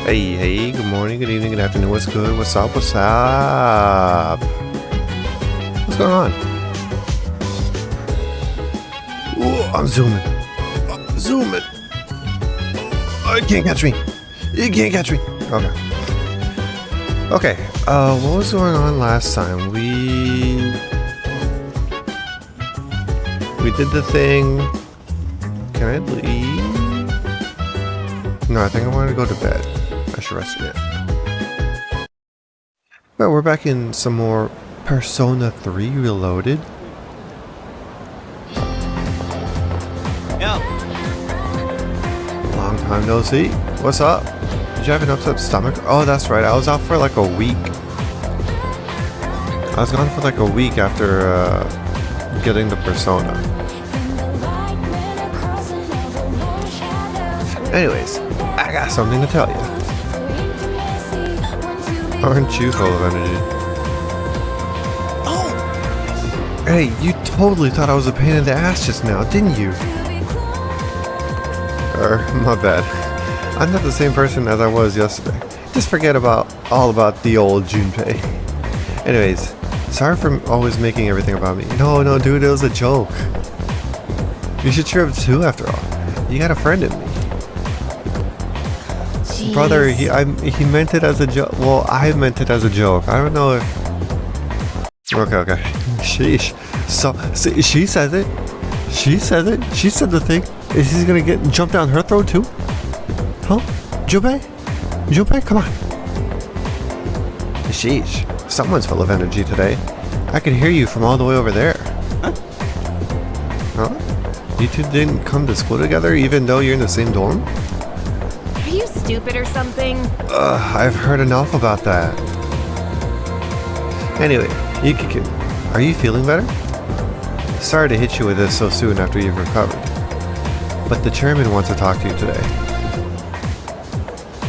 Hey, good morning, good evening, good afternoon, what's good, what's up? What's going on? Ooh, I'm zooming. Oh, you can't catch me. Okay, what was going on last time? We did the thing. Can I leave? No, I think I wanted to go to bed. I should rest again. Well, we're back in some more Persona 3 Reloaded. Yeah. Long time no see. What's up? Did you have an upset stomach? Oh, that's right. I was out for like a week. I was gone for like a week after getting the Persona. Anyways, I got something to tell you. Aren't you full of energy? Oh, Hey, you totally thought I was a pain in the ass just now, didn't you? My bad. I'm not the same person as I was yesterday. Just forget all about the old junpei. Anyways, sorry for always making everything about me. No, dude, it was a joke. You should cheer up too, after all. You got a friend in me. Jeez. Brother, he meant it as a joke. Well, I meant it as a joke. I don't know if... Okay. Sheesh. So, see, she says it. She said the thing. Is he gonna get jumped down her throat too? Huh? Junpei, come on. Sheesh. Someone's full of energy today. I could hear you from all the way over there. Huh? You two didn't come to school together even though you're in the same dorm? Are you stupid or something? I've heard enough about that. Anyway, Yuki-kun, are you feeling better? Sorry to hit you with this so soon after you've recovered, but the chairman wants to talk to you today.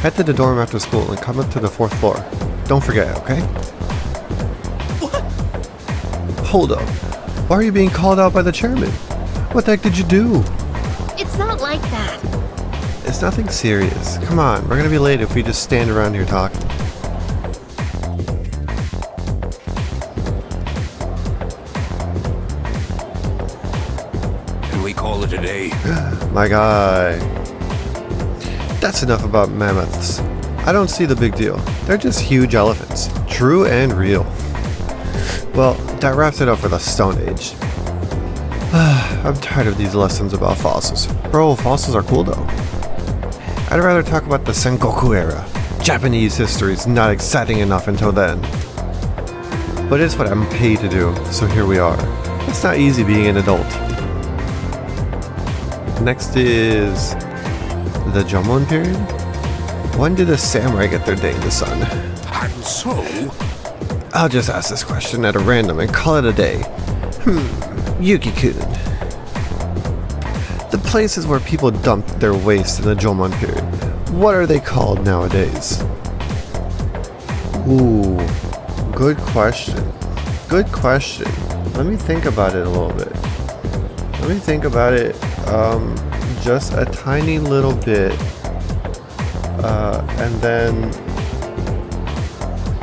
Head to the dorm after school and come up to the 4th floor. Don't forget, okay? what? Hold up. Why are you being called out by the chairman? What the heck did you do? It's not like that. It's nothing serious. Come on, we're gonna be late if we just stand around here talking. Can we call it a day? My guy. That's enough about mammoths. I don't see the big deal. They're just huge elephants. True and real. Well, that wraps it up for the Stone Age. I'm tired of these lessons about fossils. Bro, fossils are cool though. I'd rather talk about the Sengoku era. Japanese history is not exciting enough until then. But it's what I'm paid to do, so here we are. It's not easy being an adult. Next is... the Jomon period? When did the samurai get their day in the sun? And so, I'll just ask this question at a random and call it a day. Yuki-kun. The places where people dumped their waste in the Jomon period, what are they called nowadays? Ooh, good question. Let me think about it a little bit. Just a tiny little bit,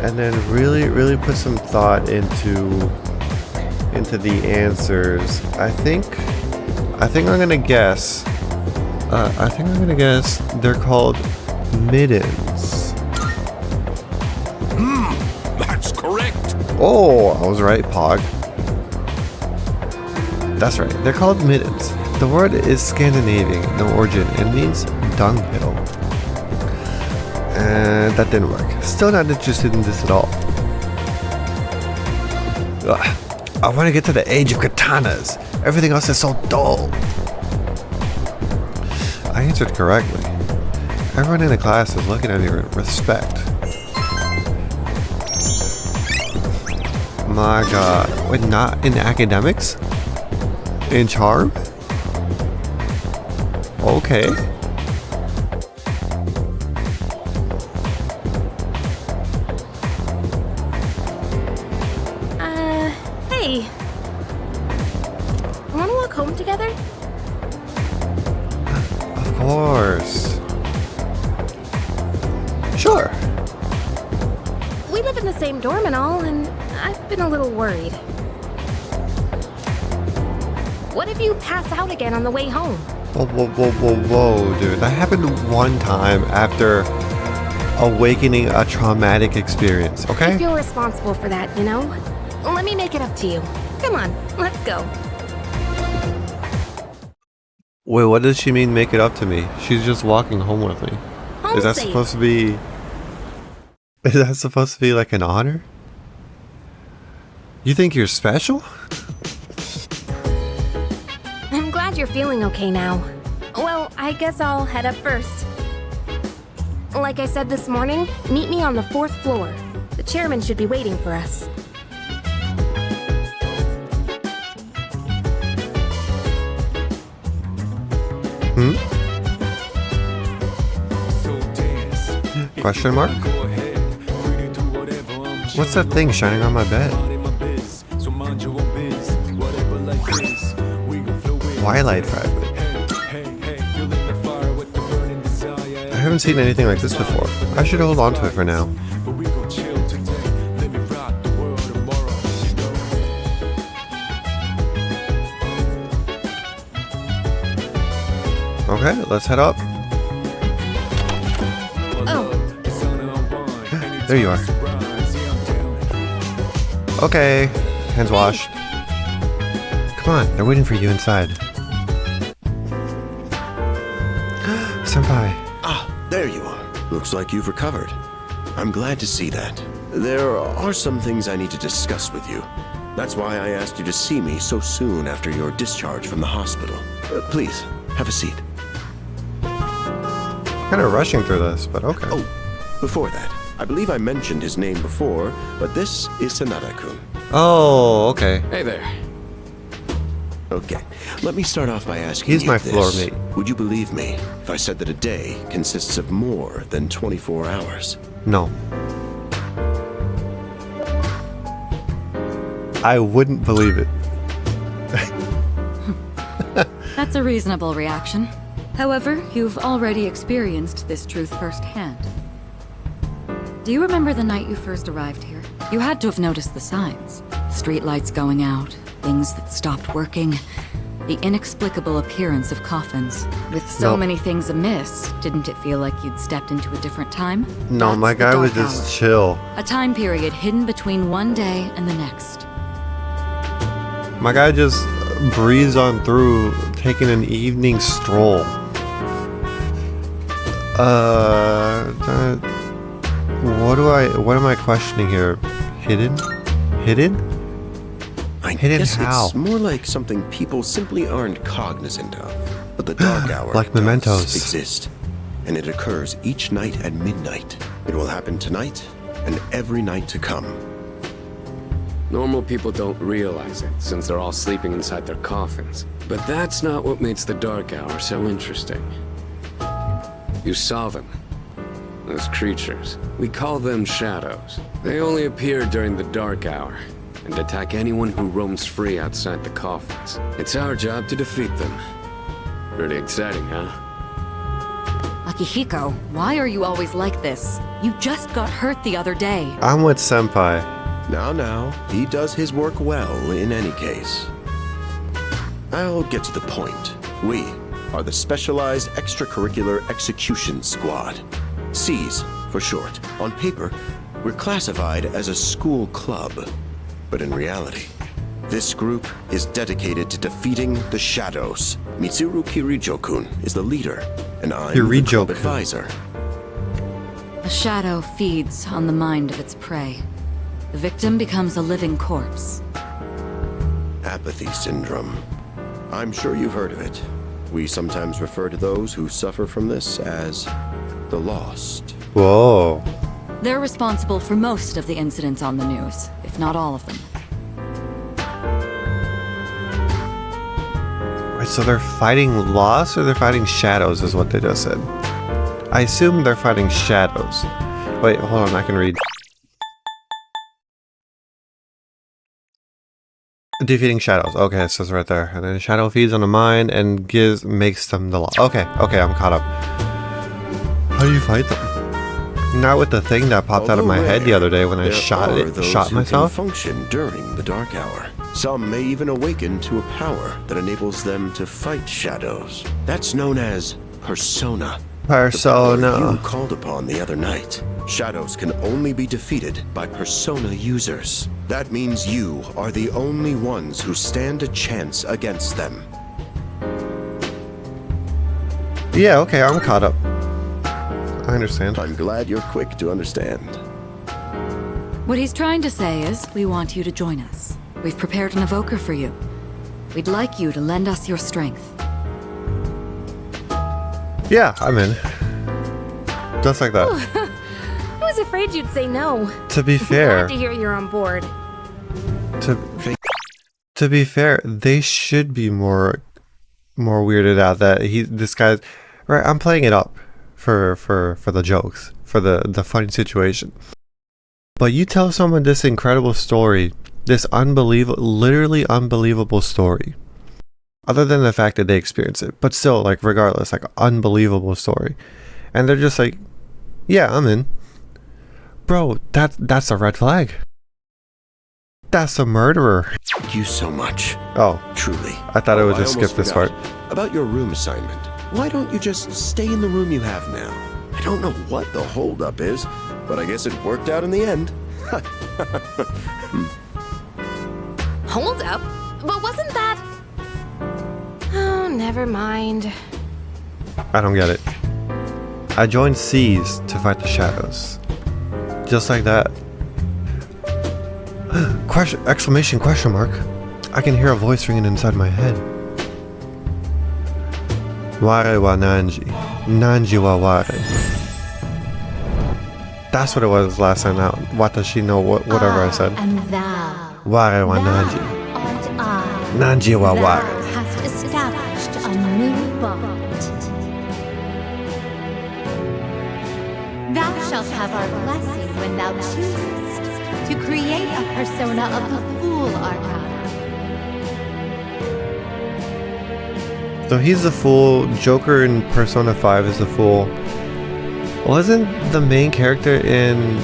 and then really put some thought into the answers. I think I'm gonna guess. They're called middens. that's correct. Oh, I was right, Pog. That's right. They're called middens. The word is Scandinavian in origin and means dunghill. And that didn't work. Still not interested in this at all. Ugh. I want to get to the age of katanas. Everything else is so dull. I answered correctly. Everyone in the class is looking at me with respect. My god. Wait, not in academics? In charm? Okay. Hey. Wanna walk home together? Of course. Sure. We live in the same dorm and all, and I've been a little worried. What if you pass out again on the way home? Whoa, dude. That happened one time after awakening a traumatic experience, okay? I feel responsible for that, you know? Let me make it up to you. Come on, let's go. Wait, what does she mean make it up to me? She's just walking home with me. Home Is that safe. supposed to be... Is that supposed to be like an honor? You think you're special? I'm glad you're feeling okay now. Well, I guess I'll head up first. Like I said this morning, meet me on the 4th floor. The chairman should be waiting for us. Question mark? What's that thing shining on my bed? Twilight fragment. I haven't seen anything like this before. I should hold on to it for now. Okay, let's head up. Oh, There you are. Okay, hands washed. Come on, they're waiting for you inside. Senpai. Ah, there you are. Looks like you've recovered. I'm glad to see that. There are some things I need to discuss with you. That's why I asked you to see me so soon after your discharge from the hospital. Please, have a seat. Kind of rushing through this, but okay. Oh, before that, I believe I mentioned his name before, but this is Sanada-kun. Oh, okay. Hey there. Okay, let me start off by asking He's you my this. floor mate. Would you believe me if I said that a day consists of more than 24 hours? No. I wouldn't believe it. That's a reasonable reaction. However, you've already experienced this truth firsthand. Do you remember the night you first arrived here? You had to have noticed the signs. Streetlights going out, things that stopped working, the inexplicable appearance of coffins. With so Nope. many things amiss, didn't it feel like you'd stepped into a different time? No, That's my the guy was dark just hour. chill. A time period hidden between one day and the next. My guy just breezed on through, taking an evening stroll. What am I questioning here? Hidden? Hidden? I Hidden guess how? it's more like something people simply aren't cognizant of. But the dark hour Like does mementos. exist, and it occurs each night at midnight. It will happen tonight and every night to come. Normal people don't realize it, since they're all sleeping inside their coffins. But that's not what makes the dark hour so interesting. You saw them. Those creatures. We call them shadows. They only appear during the dark hour, and attack anyone who roams free outside the coffins. It's our job to defeat them. Pretty exciting, huh? Akihiko, why are you always like this? You just got hurt the other day. I'm with Senpai. Now, he does his work well in any case. I'll get to the point. We are the Specialized Extracurricular Execution Squad. SEAS, for short. On paper, we're classified as a school club. But in reality, this group is dedicated to defeating the shadows. Mitsuru Kirijo-kun is the leader, and I'm the club Kirijo-kun. advisor. A shadow feeds on the mind of its prey. The victim becomes a living corpse. Apathy syndrome. I'm sure you've heard of it. We sometimes refer to those who suffer from this as the lost. Whoa. They're responsible for most of the incidents on the news, if not all of them. Wait, so they're fighting loss or they're fighting shadows is what they just said. I assume they're fighting shadows. Wait, hold on, I can read. Defeating shadows. Okay, it says right there. And then shadow feeds on the mind and makes them the law. Okay, I'm caught up. How do you fight them? Not with the thing that popped out of my Although head the rare, other day when I there shot are those shot who myself. Can function during the dark hour. Some may even awaken to a power that enables them to fight shadows. That's known as persona. The power Persona. you called upon the other night. Shadows can only be defeated by persona users. That means you are the only ones who stand a chance against them. Yeah, okay, I'm caught up. I understand. I'm glad you're quick to understand. What he's trying to say is, we want you to join us. We've prepared an evoker for you. We'd like you to lend us your strength. Yeah, I'm in. Just like that. I was afraid you'd say no. To be fair, Glad to hear you're on board. to be fair, they should be more weirded out that this guy's right. I'm playing it up for the jokes, for the funny situation. But you tell someone this incredible story, this literally unbelievable story. Other than the fact that they experience it, but still, like, regardless, like, unbelievable story, and they're just like, "Yeah, I'm in." Bro, that's a red flag. That's a murderer. Thank you so much. Oh, Truly. I thought I would Oh, just almost skip this forgot. part. About your room assignment. Why don't you just stay in the room you have now? I don't know what the holdup is, but I guess it worked out in the end. Hold up. But wasn't that... Oh, never mind. I don't get it. I joined C's to fight the shadows. Just like that. Exclamation question mark. I can hear a voice ringing inside my head. Ware wa Nanji. Nanji wa ware. That's what it was last time out. Watashi no whatever I said. And thou, Ware wa Nanji. art I. Nanji wa Thou ware. hast established a new bond. Thou shalt have our blessing when thou choosest to create a persona of the Fool Arcana. So he's the fool. Joker in Persona 5 is the fool. Wasn't the main character in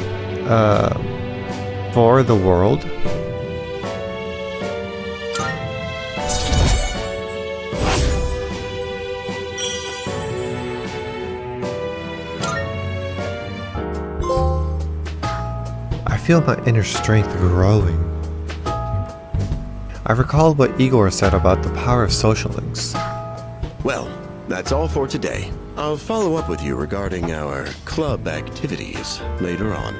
For the World? I feel my inner strength growing. I recalled what Igor said about the power of social links. Well, that's all for today. I'll follow up with you regarding our club activities later on.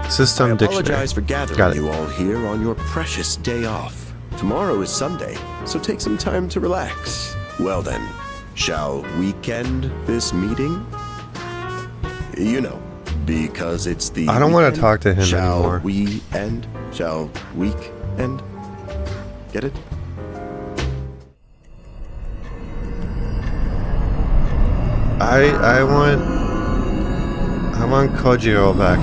System I dictionary. apologize for Got gathering it. you all here on your precious day off. Tomorrow is Sunday, so take some time to relax. Well then, shall weekend this meeting? You know, because it's the I don't wanna weekend, talk to him shall anymore. we end? Shall week end? Get it? I want Kojiro back.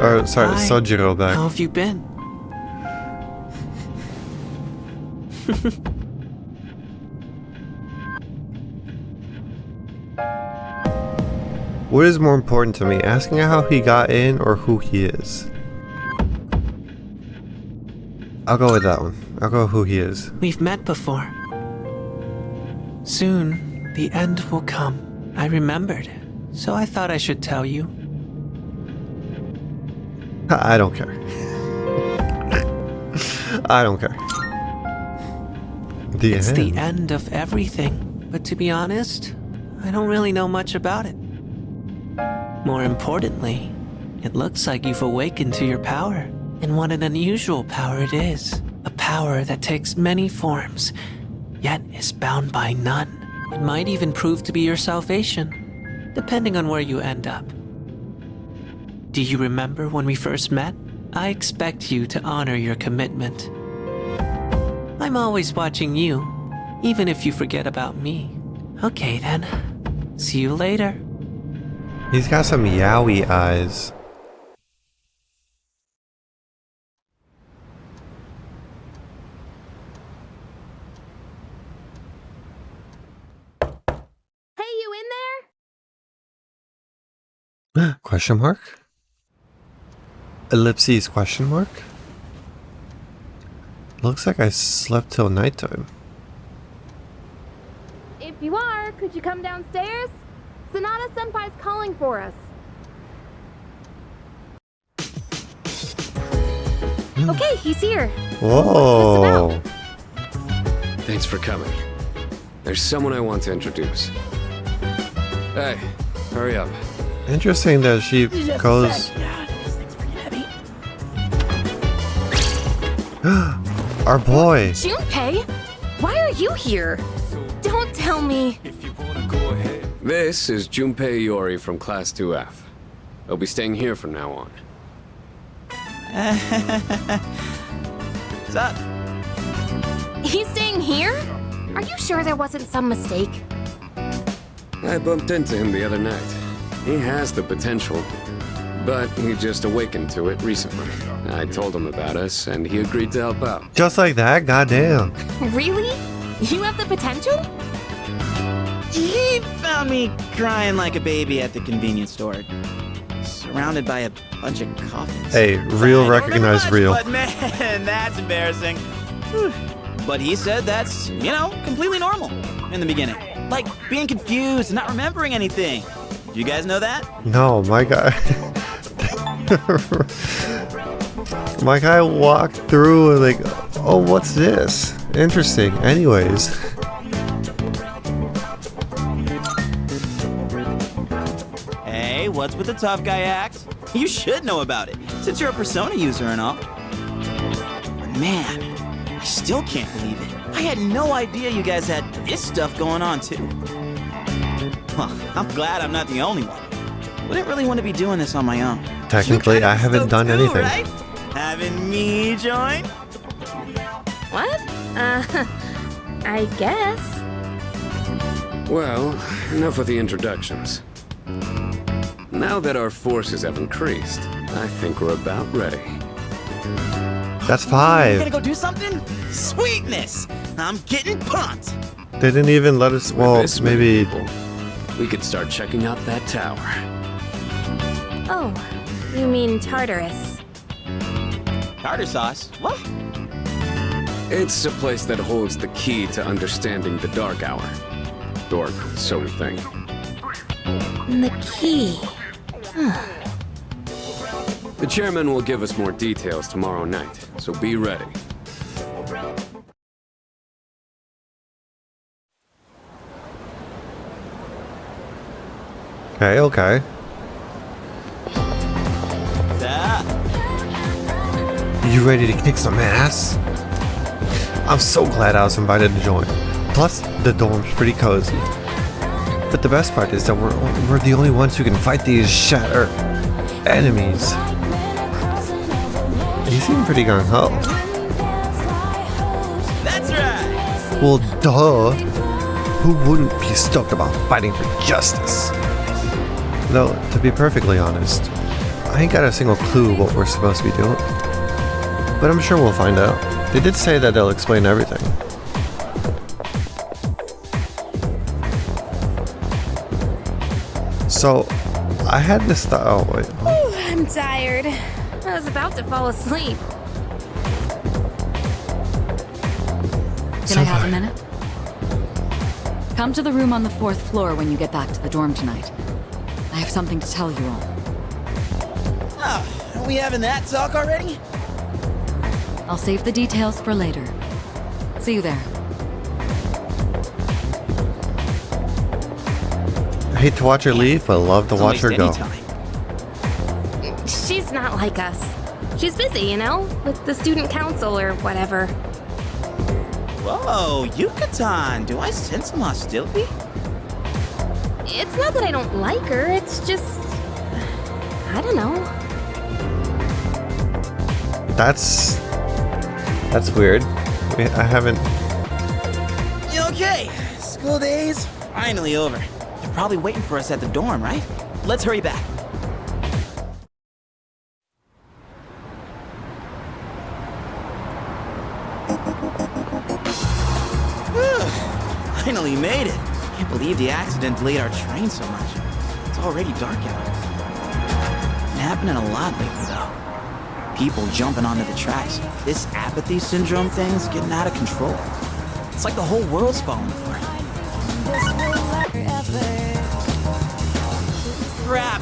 Or sorry, Hi. Sojiro back. How have you been? What is more important to me, asking how he got in or who he is? I'll go with that one. I'll go who he is. We've met before. Soon, the end will come. I remembered, so I thought I should tell you. I don't care. I don't care. The It's end. the end of everything, but to be honest, I don't really know much about it. More importantly, it looks like you've awakened to your power. And what an unusual power it is. A power that takes many forms, yet is bound by none. It might even prove to be your salvation, depending on where you end up. Do you remember when we first met? I expect you to honor your commitment. I'm always watching you, even if you forget about me. Okay then. See you later. He's got some yaoi eyes. Question mark? Ellipses question mark? Looks like I slept till nighttime. If you are, could you come downstairs? Sonata Senpai's calling for us. Okay, he's here. Whoa. Thanks for coming. There's someone I want to introduce. Hey, hurry up. Interesting that she goes. Our boy. Junpei? Why are you here? Don't tell me. This is Junpei Iori from Class 2F. He'll be staying here from now on. What's up? He's staying here? Are you sure there wasn't some mistake? I bumped into him the other night. He has the potential, but he just awakened to it recently. I told him about us, and he agreed to help out. Just like that? Goddamn. Really? You have the potential? He found me crying like a baby at the convenience store, surrounded by a bunch of coffins. Hey, real I don't recognize remember real. much, but man, that's embarrassing. Whew. But he said that's, completely normal in the beginning. Like being confused and not remembering anything. You guys know that? No, my guy. My guy walked through and like, oh, what's this? Interesting. Anyways. Hey, what's with the tough guy act? You should know about it, since you're a Persona user and all. But man, I still can't believe it. I had no idea you guys had this stuff going on too. Well, I'm glad I'm not the only one. Wouldn't really want to be doing this on my own. Technically, You I kinda haven't so done too, anything. Right? Having me join? What? I guess. Well, enough with the introductions. Now that our forces have increased, I think we're about ready. That's You gonna 5. go do something? Sweetness! I'm getting pumped! They didn't even let us. With Well, this many maybe. people, we could start checking out that tower. Oh, you mean Tartarus. Tartar sauce? What? It's a place that holds the key to understanding the Dark Hour. Or so we think. The key. The chairman will give us more details tomorrow night, so be ready. Okay. Ah, You ready to kick some ass? I'm so glad I was invited to join. Plus, the dorm's pretty cozy. But the best part is that we're the only ones who can fight these shatter enemies. You seem pretty gung ho. that's right! Well, duh. Who wouldn't be stoked about fighting for justice? Though, to be perfectly honest, I ain't got a single clue what we're supposed to be doing. But I'm sure we'll find out. They did say that they'll explain everything. So, I had this thought. Oh, wait. Ooh, I'm tired. I was about to fall asleep. Can I have a minute? Come to the room on the 4th floor when you get back to the dorm tonight. I have something to tell you all. Oh, are we having that talk already? I'll save the details for later. See you there. I hate to watch her leave, but love to Don't watch her waste go. any time. She's not like us. She's busy, with the student council or whatever. Whoa, Yucatan, do I sense some hostility? It's not that I don't like her, it's just... I don't know. That's weird. I haven't. Okay, school days finally over. They're probably waiting for us at the dorm, right? Let's hurry back. Finally made it. Can't believe the accident delayed our train so much. It's already dark out. happening a lot lately, though. People jumping onto the tracks. This apathy syndrome thing's getting out of control. It's like the whole world's falling apart. Crap!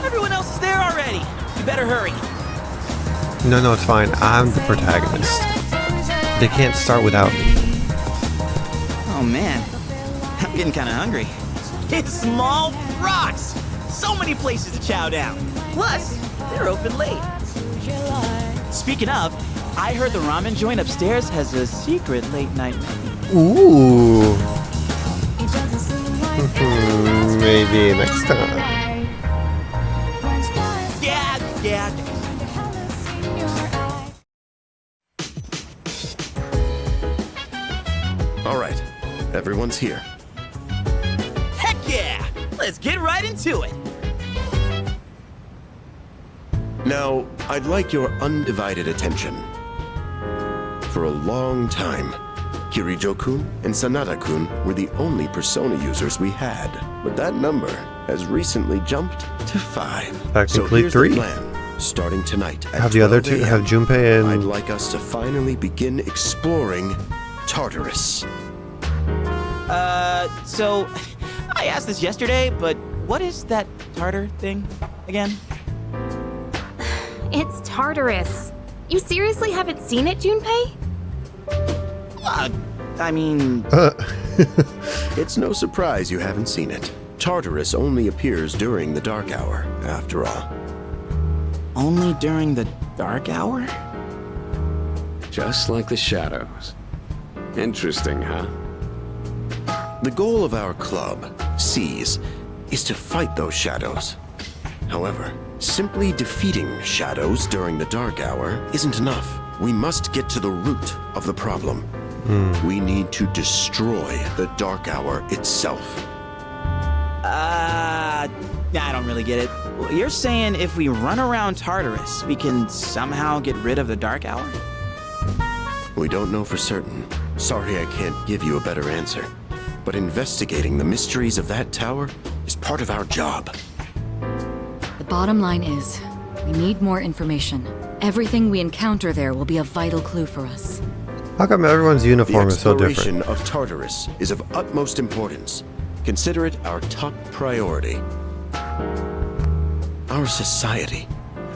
Everyone else is there already. You better hurry. No, it's fine. I'm the protagonist. They can't start without me. Oh man, I'm getting kind of hungry. It's small rocks. So many places to chow down. Plus, they're open late. Speaking of, I heard the ramen joint upstairs has a secret late night menu. Ooh. Maybe next time. Yeah. All right, everyone's here. Heck yeah! Let's get right into it. Now, I'd like your undivided attention. For a long time, Kirijo-kun and Sanada-kun were the only Persona users we had, but that number has recently jumped to 5. Technically so here's 3. The plan. Starting tonight at Have the other 12 two, a.m., have Junpei I'd and... like us to finally begin exploring Tartarus. So I asked this yesterday, but what is that tartar thing again? It's Tartarus. You seriously haven't seen it, Junpei? I mean, It's no surprise you haven't seen it. Tartarus only appears during the dark hour, after all. only during the dark hour? Just like the shadows. Interesting, huh? The goal of our club, Seize, is to fight those shadows. However, simply defeating shadows during the dark hour isn't enough. We must get to the root of the problem. We need to destroy the dark hour itself. I don't really get it. You're saying if we run around Tartarus, we can somehow get rid of the dark hour? We don't know for certain. Sorry I can't give you a better answer. But investigating the mysteries of that tower is part of our job. The bottom line is, we need more information. Everything we encounter there will be a vital clue for us. How come everyone's The uniform is so exploration different? of Tartarus is of utmost importance. Consider it our top priority. Our society,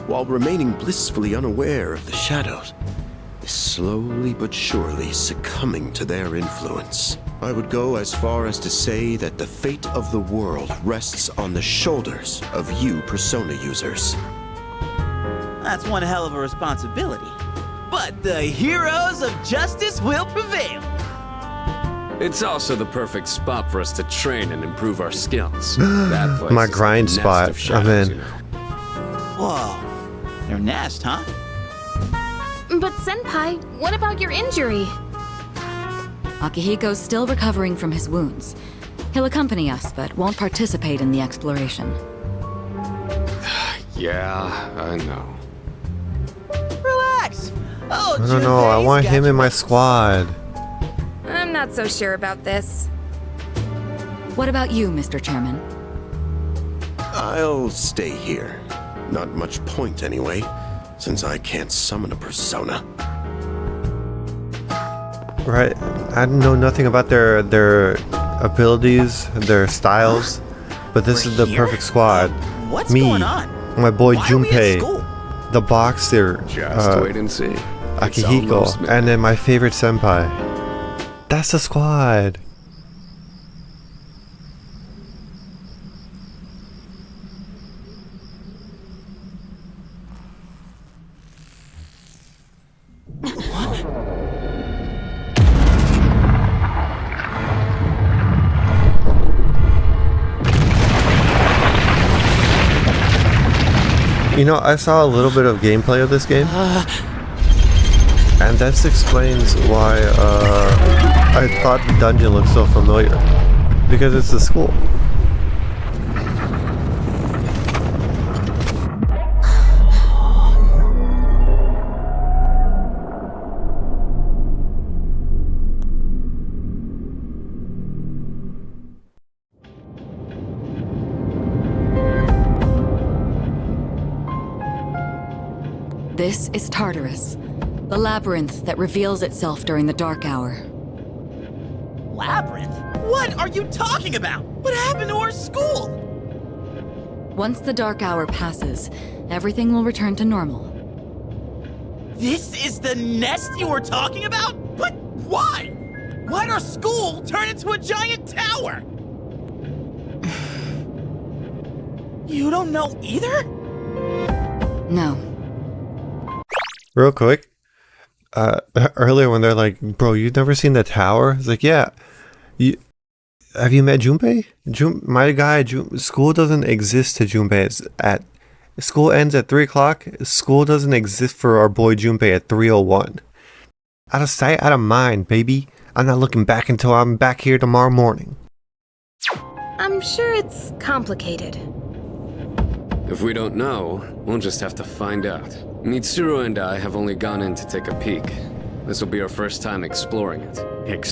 while remaining blissfully unaware of the shadows, is slowly but surely succumbing to their influence. I would go as far as to say that the fate of the world rests on the shoulders of you Persona users. That's one hell of a responsibility. But the heroes of justice will prevail. It's also the perfect spot for us to train and improve our skills. That place My is a grind nest spot. of shadows, I'm in. you know. Whoa. Their nest, huh? But Senpai, what about your injury? Akihiko's still recovering from his wounds. He'll accompany us, but won't participate in the exploration. Yeah, I know. Relax. Oh, I don't know. I Junpei's want got him you. in my squad. I'm not so sure about this. What about you, Mr. Chairman? I'll stay here. Not much point anyway, since I can't summon a persona. Right. I know nothing about their abilities, their styles, but this We're is the here? perfect squad. What's Me, going on? my boy Why are we at Junpei, school? the boxer, Just wait and see. It's Akihiko, almost midnight. and then my favorite senpai. That's the squad. You know, I saw a little bit of gameplay of this game, and this explains why I thought the dungeon looked so familiar. Because it's the school. This is Tartarus, the labyrinth that reveals itself during the dark hour. Labyrinth? What are you talking about? What happened to our school? Once the dark hour passes, everything will return to normal. This is the nest you were talking about? But why? Why'd our school turn into a giant tower? You don't know either? No. Real quick, earlier when they're like, bro, you've never seen the tower? It's like, yeah. Have you met Junpei? My guy, school doesn't exist to Junpei. School ends at 3 o'clock. School doesn't exist for our boy Junpei at 3:01. Out of sight, out of mind, baby. I'm not looking back until I'm back here tomorrow morning. I'm sure it's complicated. If we don't know, we'll just have to find out. Mitsuru and I have only gone in to take a peek. This will be our first time exploring it.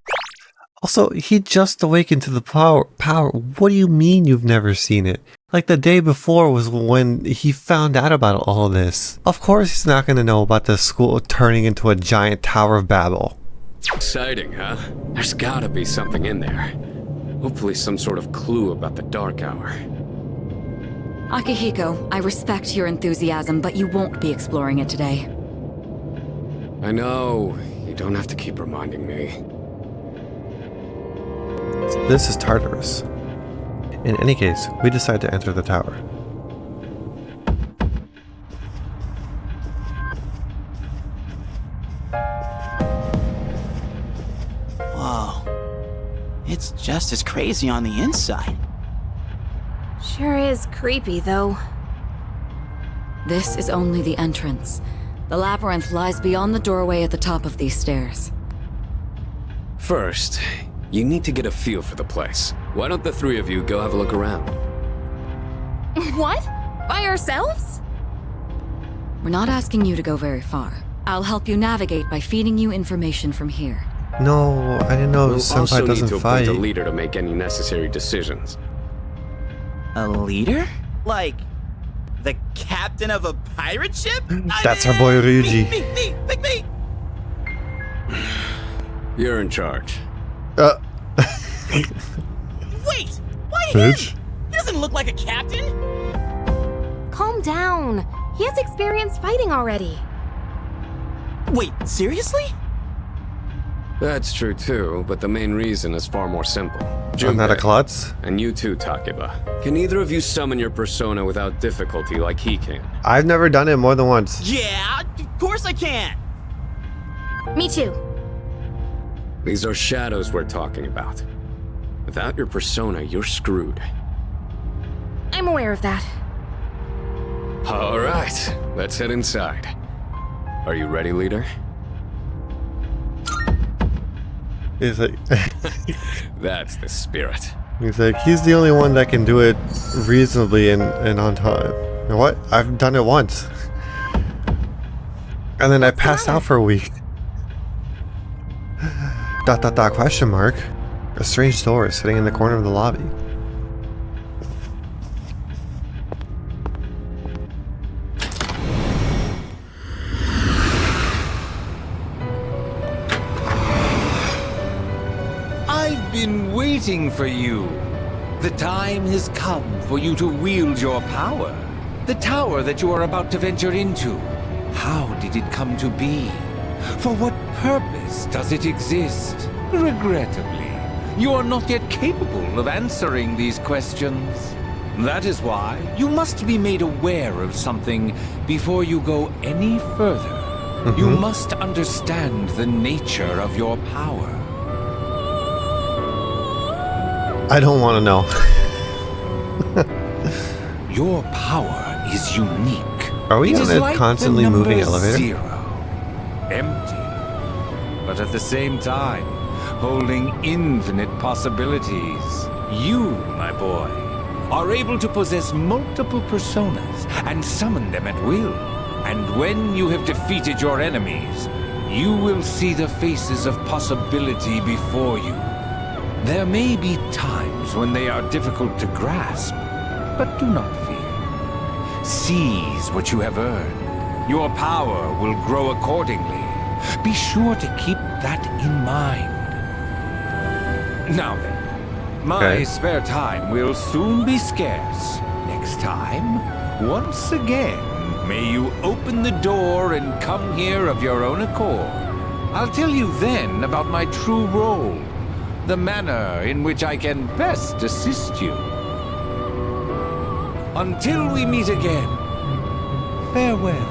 Also, he just awakened to the power. What do you mean you've never seen it? Like the day before was when he found out about all of this. Of course he's not going to know about the school turning into a giant Tower of Babel. Exciting, huh? There's gotta be something in there. Hopefully some sort of clue about the dark hour. Akihiko, I respect your enthusiasm, but you won't be exploring it today. I know. You don't have to keep reminding me. This is Tartarus. In any case, we decide to enter the tower. Whoa. It's just as crazy on the inside. Sure is creepy, though. This is only the entrance. The labyrinth lies beyond the doorway at the top of these stairs. First, you need to get a feel for the place. Why don't the three of you go have a look around? What? By ourselves? We're not asking you to go very far. I'll help you navigate by feeding you information from here. No, I didn't know We'll also Senpai need doesn't to fight. appoint a leader to make any necessary decisions. A leader? Like, the captain of a pirate ship? That's our boy Ryuji. Me, pick me! You're in charge. Wait! Why him? Bitch. He doesn't look like a captain! Calm down. He has experience fighting already. Wait, seriously? That's true too, but the main reason is far more simple. I'm not a Junpei, klutz. and you too, Takeba. Can either of you summon your persona without difficulty like he can? I've never done it more than once. Yeah, of course I can! Me too. These are shadows we're talking about. Without your persona, you're screwed. I'm aware of that. All right, let's head inside. Are you ready, leader? He's like, That's the spirit. he's the only one that can do it reasonably and on time. You know what? I've done it once. And then I passed out for a week. ... question mark. A strange door is sitting in the corner of the lobby. I've been waiting for you. The time has come for you to wield your power. The tower that you are about to venture into. How did it come to be? For what purpose does it exist? Regrettably, you are not yet capable of answering these questions. That is why you must be made aware of something before you go any further. You must understand the nature of your power. I don't want to know. Your power is unique. Are we It on is a like constantly the moving number elevator? 0. Empty. But at the same time, holding infinite possibilities. You, my boy, are able to possess multiple personas and summon them at will. And when you have defeated your enemies, you will see the faces of possibility before you. There may be times when they are difficult to grasp, but do not fear. Seize what you have earned, your power will grow accordingly. Be sure to keep that in mind. Now then, my Okay. spare time will soon be scarce. Next time, once again, may you open the door and come here of your own accord. I'll tell you then about my true role, the manner in which I can best assist you. Until we meet again, farewell.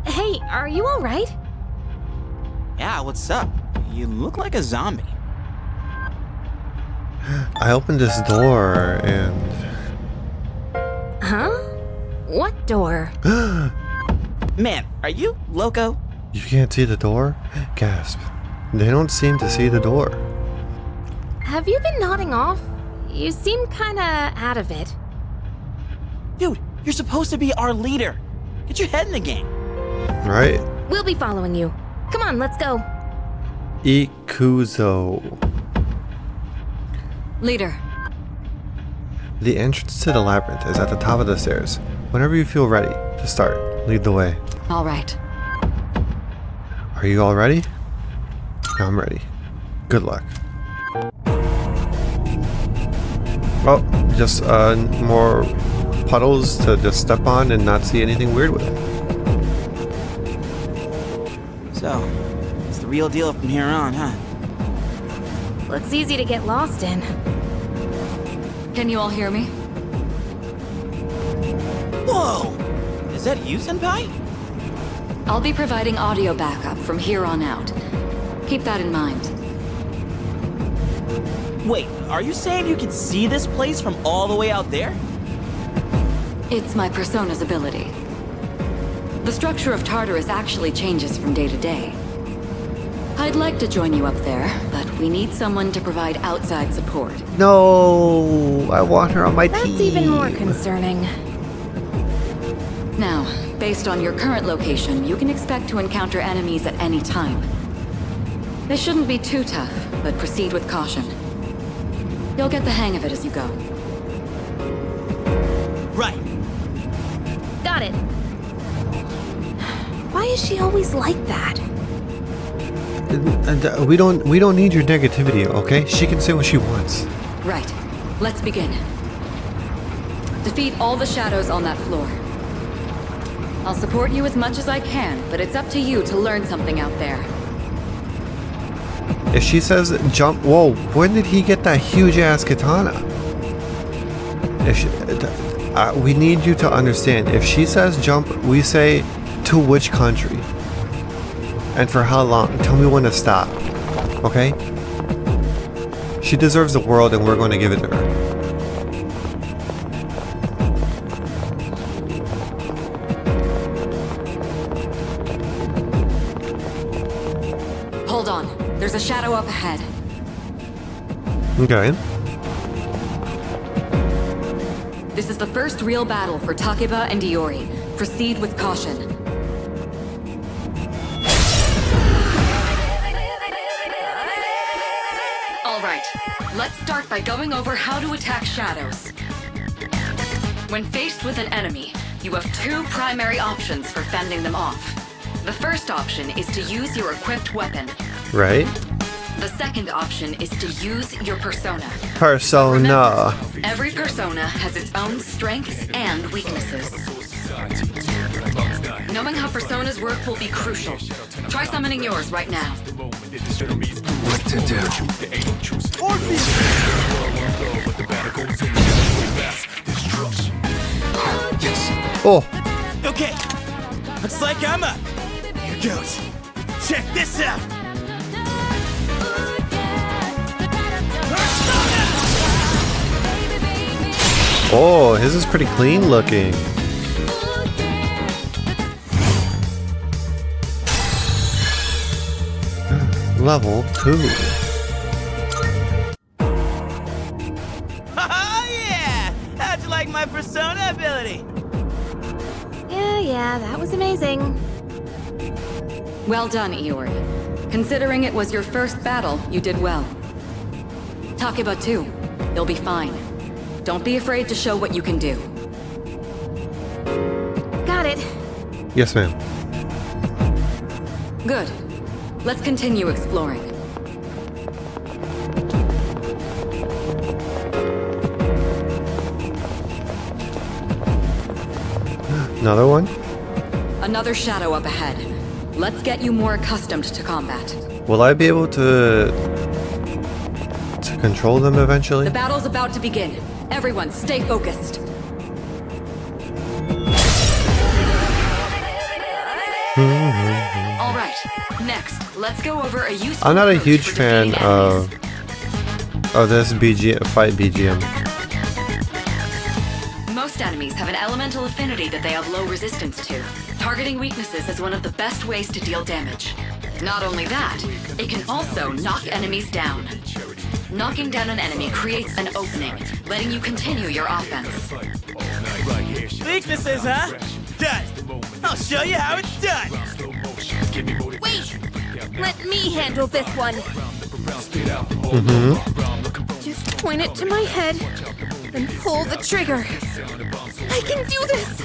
Hey, are you alright? Yeah, what's up? You look like a zombie. I opened this door and Huh? What door? Man, are you loco? you can't see the door? Gasp. They don't seem to see the door. Have you been nodding off? You seem kinda out of it. Dude, you're supposed to be our leader. Get your head in the game. Right? We'll be following you. Come on, let's go. Ikuzo. Leader, The entrance to the labyrinth is at the top of the stairs. Whenever you feel ready to start, lead the way. all right. Are you all ready? I'm ready. Good luck. Oh, just more puddles to just step on and not see anything weird with it. So, it's the real deal from here on, huh? Looks easy to get lost in. Can you all hear me? Whoa! Is that you, Senpai? I'll be providing audio backup from here on out. Keep that in mind. Wait, are you saying you can see this place from all the way out there? It's my persona's ability. The structure of Tartarus actually changes from day to day. I'd like to join you up there, but we need someone to provide outside support. No, I want her on my team. That's even more concerning. Now, based on your current location, you can expect to encounter enemies at any time. They shouldn't be too tough, but proceed with caution. You'll get the hang of it as you go. Right. Got it. Why is she always like that? We don't need your negativity, okay? She can say what she wants. Right. Let's begin. Defeat all the shadows on that floor. I'll support you as much as I can, but it's up to you to learn something out there. If she says jump, whoa, when did he get that huge ass katana? If she, we need you to understand, if she says jump, we say to which country? And for how long? Tell me when to stop, okay? She deserves the world and we're going to give it to her. Hold on. There's a shadow up ahead. Okay. This is the first real battle for Takeba and Iori. Proceed with caution. All right. Let's start by going over how to attack shadows. When faced with an enemy, you have two primary options for fending them off. The first option is to use your equipped weapon. Right? The second option is to use your persona. Persona. Every persona has its own strengths and weaknesses. Knowing how personas work will be crucial. Try summoning yours right now. What to do? Yes. Oh, Okay. Looks like I'm up. Here goes. Check this out. oh, his is pretty clean looking. Level 2. Oh yeah! How'd you like my persona ability? Yeah, that was amazing. Well done, Iori. Considering it was your first battle, you did well. Takeba too. You'll be fine. Don't be afraid to show what you can do. Got it. Yes, ma'am. Good. Let's continue exploring. Another one? Another shadow up ahead. Let's get you more accustomed to combat. Will I be able to control them eventually? The battle's about to begin. Everyone, stay focused. All right. Next, let's go over a useful. I'm not a approach huge for fan defeating enemies. of this fight BGM. Most enemies have an elemental affinity that they have low resistance to. Targeting weaknesses is one of the best ways to deal damage. Not only that, it can also knock enemies down. Knocking down an enemy creates an opening, letting you continue your offense. Weaknesses, huh? Done. I'll show you how it's done. Wait! Let me handle this one. Just point it to my head and pull the trigger. I can do this!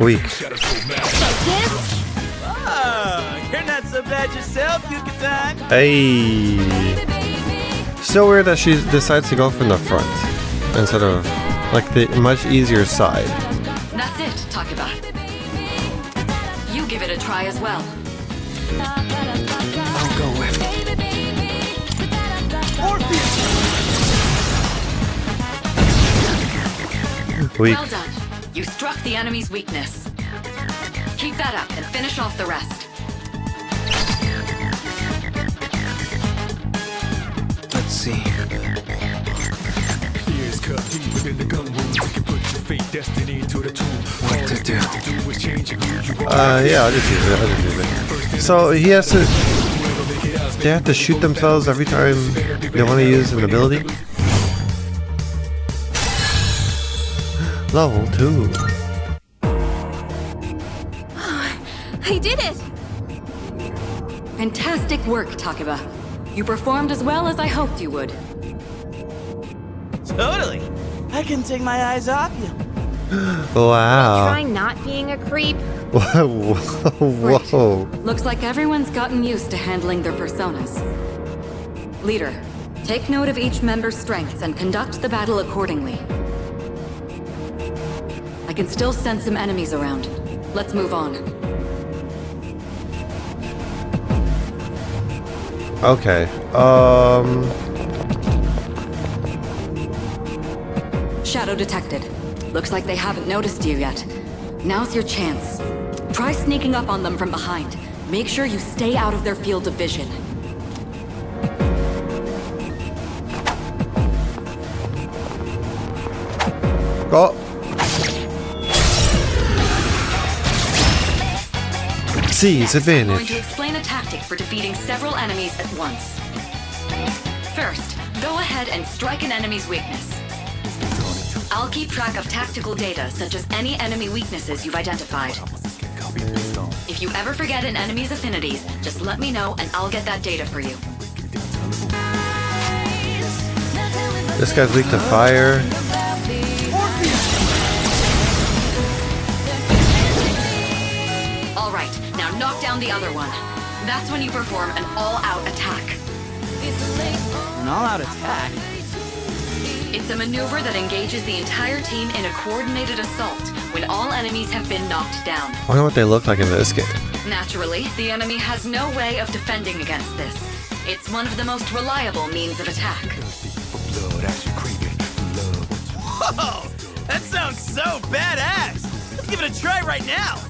Weak. Like this? Oh, you're not so bad yourself, Yucatan. Hey. So weird that she decides to go from the front instead of like the much easier side. That's it, Takeba. You give it a try as well. I'll go with. Weak. Well done. You struck the enemy's weakness. Keep that up and finish off the rest. Let's see. What to do? Yeah, I'll just use it. So he has to. They have to shoot themselves every time they want to use an ability. Level 2. I did it! Fantastic work, Takeba. You performed as well as I hoped you would. Totally. I can take my eyes off you. Wow. Try not being a creep. Whoa. Whoa. Looks like everyone's gotten used to handling their personas. Leader, take note of each member's strengths and conduct the battle accordingly. I can still sense some enemies around. Let's move on. Okay. Shadow detected. Looks like they haven't noticed you yet. Now's your chance. Try sneaking up on them from behind. Make sure you stay out of their field of vision. Oh. Seize I'm going to advantage. explain a tactic for defeating several enemies at once. First, go ahead and strike an enemy's weakness. I'll keep track of tactical data, such as any enemy weaknesses you've identified. If you ever forget an enemy's affinities, just let me know and I'll get that data for you. This guy's weak to fire. Alright, now knock down the other one. That's when you perform an all-out attack. An all-out attack? It's a maneuver that engages the entire team in a coordinated assault when all enemies have been knocked down. I wonder what they look like in this game. Naturally, the enemy has no way of defending against this. It's one of the most reliable means of attack. Whoa! That sounds so badass! Let's give it a try right now!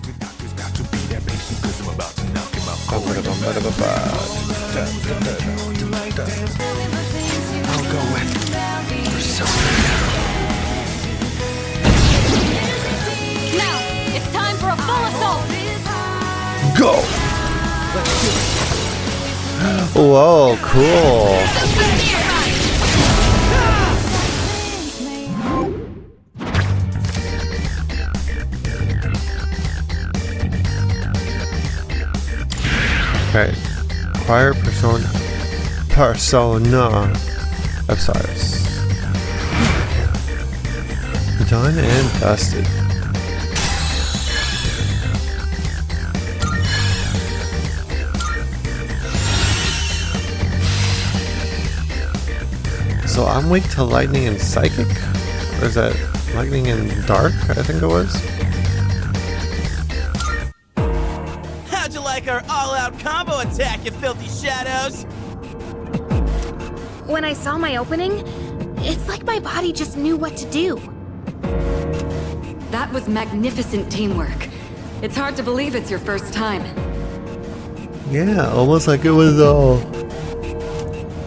I'll go with Now, it's time for a full assault! Go! Whoa, cool. Okay. Acquire persona. Osiris. Done and dusted. So I'm weak to lightning and psychic? Or is that lightning and dark? I think it was. How'd you like our all-out combo attack, you filthy shadows? When I saw my opening, it's like my body just knew what to do. That was magnificent teamwork. It's hard to believe it's your first time. Yeah, almost like it was all...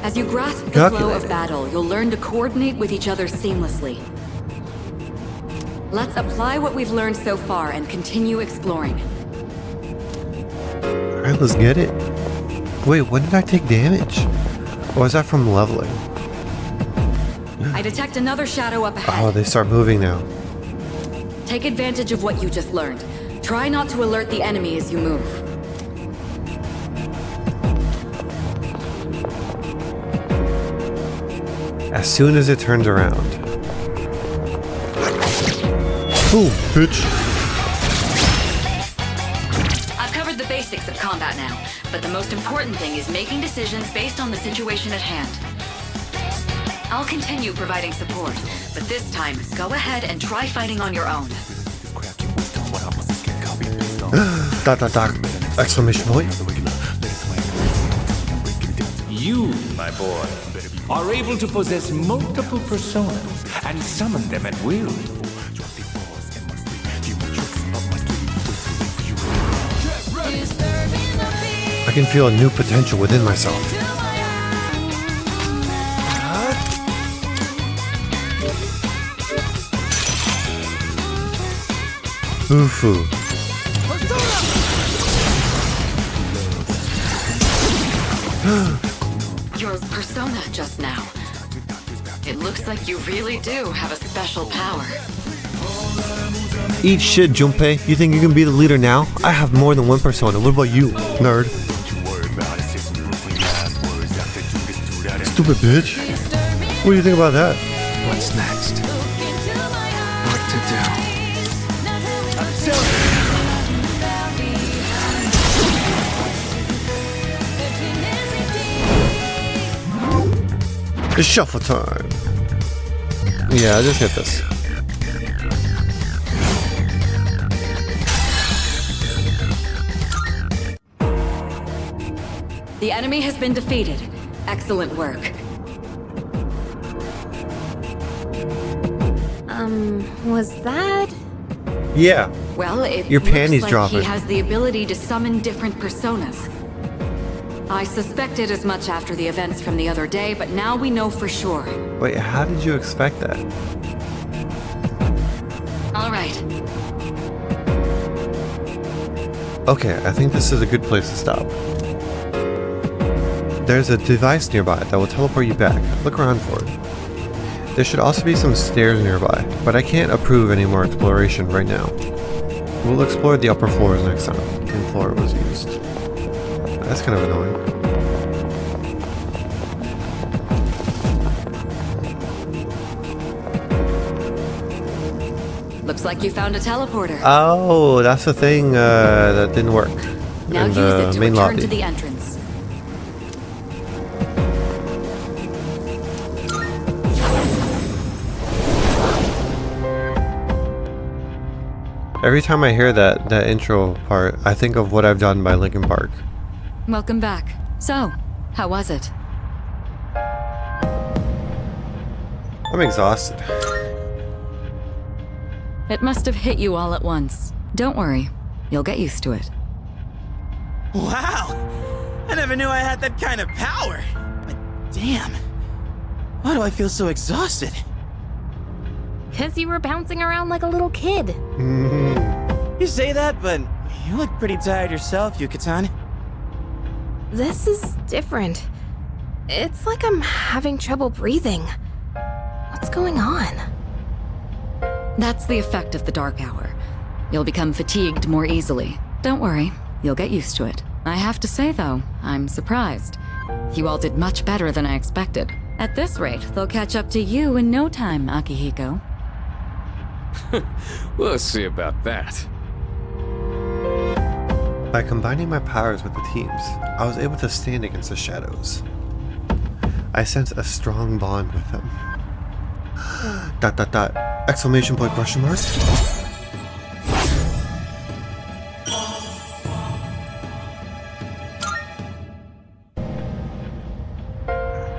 As you grasp the flow calculated. of battle, you'll learn to coordinate with each other seamlessly. Let's apply what we've learned so far and continue exploring. Alright, let's get it. Wait, when did I take damage? Or was that from leveling? I detect another shadow up ahead. Oh, they start moving now. Take advantage of what you just learned. Try not to alert the enemy as you move. As soon as it turns around. Boom, bitch. I've covered the basics of combat now, but the most important thing is making decisions based on the situation at hand. I'll continue providing support, but this time, go ahead and try fighting on your own. Dot dot dot. Exclamation point. You, my boy, are able to possess multiple personas and summon them at will. I can feel a new potential within myself. Oofu. Your persona just now. It looks like you really do have a special power. Eat shit, Junpei. You think you can be the leader now? I have more than one persona. What about you, nerd? Stupid bitch. What do you think about that? What's next? What to do? It's shuffle time. Yeah, just hit this. The enemy has been defeated. Excellent work. Was that? Yeah. Well, it Your looks panties like dropping. he has the ability to summon different personas. I suspected as much after the events from the other day, but now we know for sure. Wait, how did you expect that? All right. Okay, I think this is a good place to stop. There's a device nearby that will teleport you back. Look around for it. There should also be some stairs nearby, but I can't approve any more exploration right now. We'll explore the upper floors next time. The floor was used. That's kind of annoying. Looks like you found a teleporter. Oh, that's the thing that didn't work Now in use the it to main return lobby. to the entrance. Every time I hear that intro part, I think of What I've Done by Linkin Park. Welcome back. So, how was it? I'm exhausted. It must have hit you all at once. Don't worry. You'll get used to it. Wow! I never knew I had that kind of power. But damn, why do I feel so exhausted? Because you were bouncing around like a little kid. You say that, but you look pretty tired yourself, Yucatan. This is different. It's like I'm having trouble breathing. What's going on? That's the effect of the dark hour. You'll become fatigued more easily. Don't worry, you'll get used to it. I have to say, though, I'm surprised. You all did much better than I expected. At this rate, they'll catch up to you in no time, Akihiko. We'll see about that. By combining my powers with the teams, I was able to stand against the shadows. I sense a strong bond with them. ... Exclamation point question mark?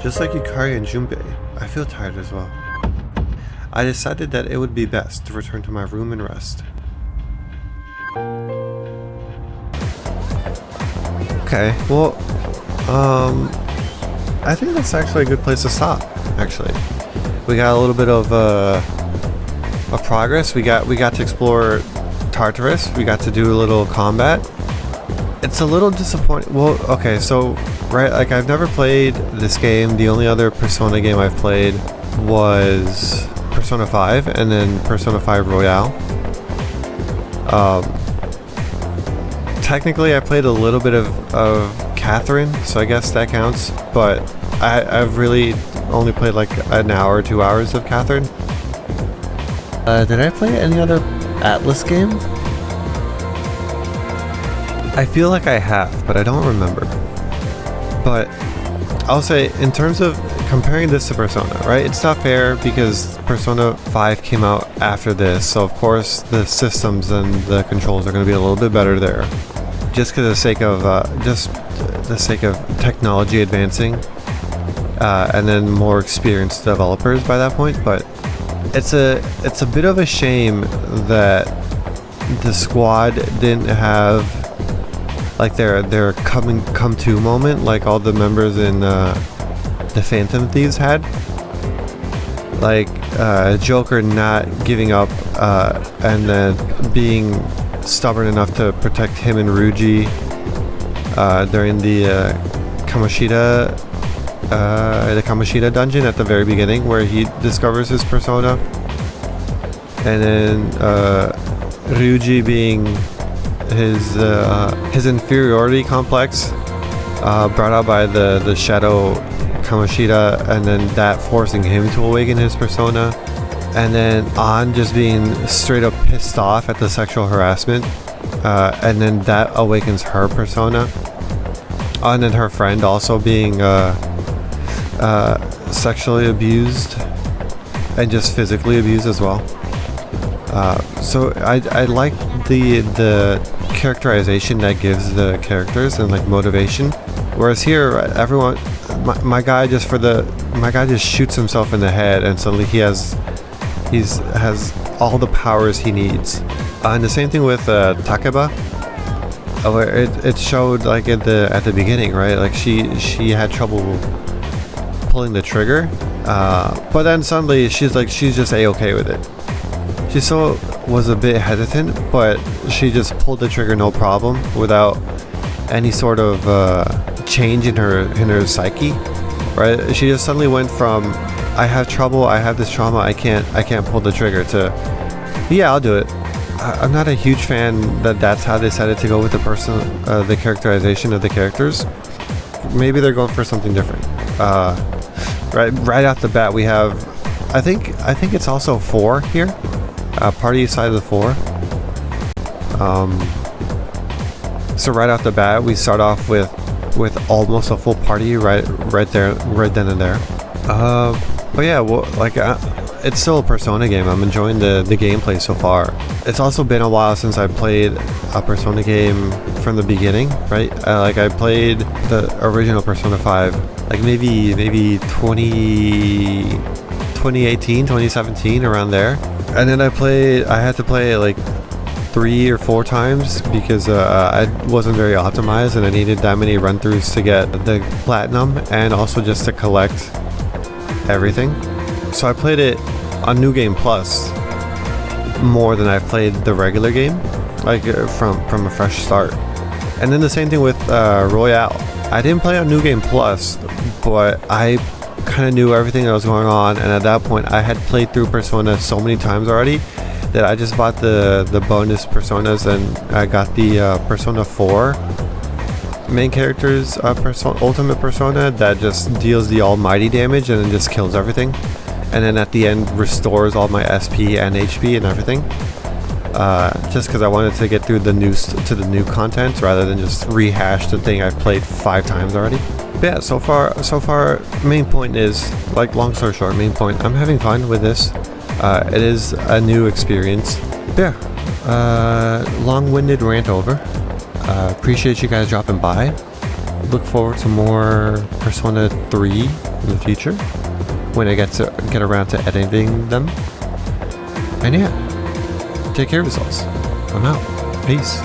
Just like Yukari and Junpei, I feel tired as well. I decided that it would be best to return to my room and rest. Okay, well, I think that's actually a good place to stop, actually. We got a little bit of progress. We got to explore Tartarus. We got to do a little combat. It's a little disappointing. Well, okay, so, right, like, I've never played this game. The only other Persona game I've played was Persona 5 and then Persona 5 Royale. Technically, I played a little bit of Catherine, so I guess that counts, but I've really only played like an hour or 2 hours of Catherine. Did I play any other Atlas game? I feel like I have, but I don't remember. But I'll say, in terms of comparing this to Persona, right? It's not fair because Persona 5 came out after this, so of course the systems and the controls are going to be a little bit better there. Just because the sake of technology advancing, and then more experienced developers by that point. But it's a bit of a shame that the squad didn't have like their come to moment like all the members in the Phantom Thieves had. Like Joker not giving up and then being stubborn enough to protect him and Ryuji during the Kamoshida dungeon at the very beginning, where he discovers his persona, and then Ryuji being his inferiority complex brought out by the shadow Kamoshida, and then that forcing him to awaken his persona. And then An just being straight up pissed off at the sexual harassment, and then that awakens her persona. And then her friend also being sexually abused and just physically abused as well. So I like the characterization that gives the characters and like motivation. Whereas here, everyone, my guy just shoots himself in the head, and suddenly he has all the powers he needs. And the same thing with Takeba, where it showed like at the beginning, right? Like she had trouble pulling the trigger, but then suddenly she's just a-okay with it. She still was a bit hesitant, but she just pulled the trigger no problem without any sort of change in her psyche, right? She just suddenly went from I have trouble, I have this trauma, I can't pull the trigger, to yeah, I'll do it. I'm not a huge fan that's how they decided to go with the characterization of the characters. Maybe they're going for something different. Right off the bat, we have, I think it's also 4 here. Party side of the 4. So right off the bat, we start off with almost a full party right then and there. But yeah, well, like it's still a Persona game. I'm enjoying the gameplay so far. It's also been a while since I played a Persona game from the beginning, right? Like I played the original Persona 5, like maybe 2018, 2017, around there. And then I had to play it like 3 or 4 times because I wasn't very optimized, and I needed that many run-throughs to get the platinum and also just to collect everything. So I played it on New Game Plus more than I've played the regular game, like from a fresh start. And then the same thing with Royale. I didn't play on New Game Plus, but I kind of knew everything that was going on, and at that point I had played through Persona so many times already that I just bought the bonus Personas, and I got the Persona 4 main character's ultimate persona that just deals the almighty damage and then just kills everything, and then at the end restores all my SP and HP and everything. Just because I wanted to get through the new content rather than just rehash the thing I've played 5 times already. But yeah, so far, main point is, like, long story short, main point, I'm having fun with this. It is a new experience. But yeah, long-winded rant over. Appreciate you guys dropping by. Look forward to more Persona 3 in the future when I get around to editing them. And yeah, take care of yourselves. I'm out. Peace.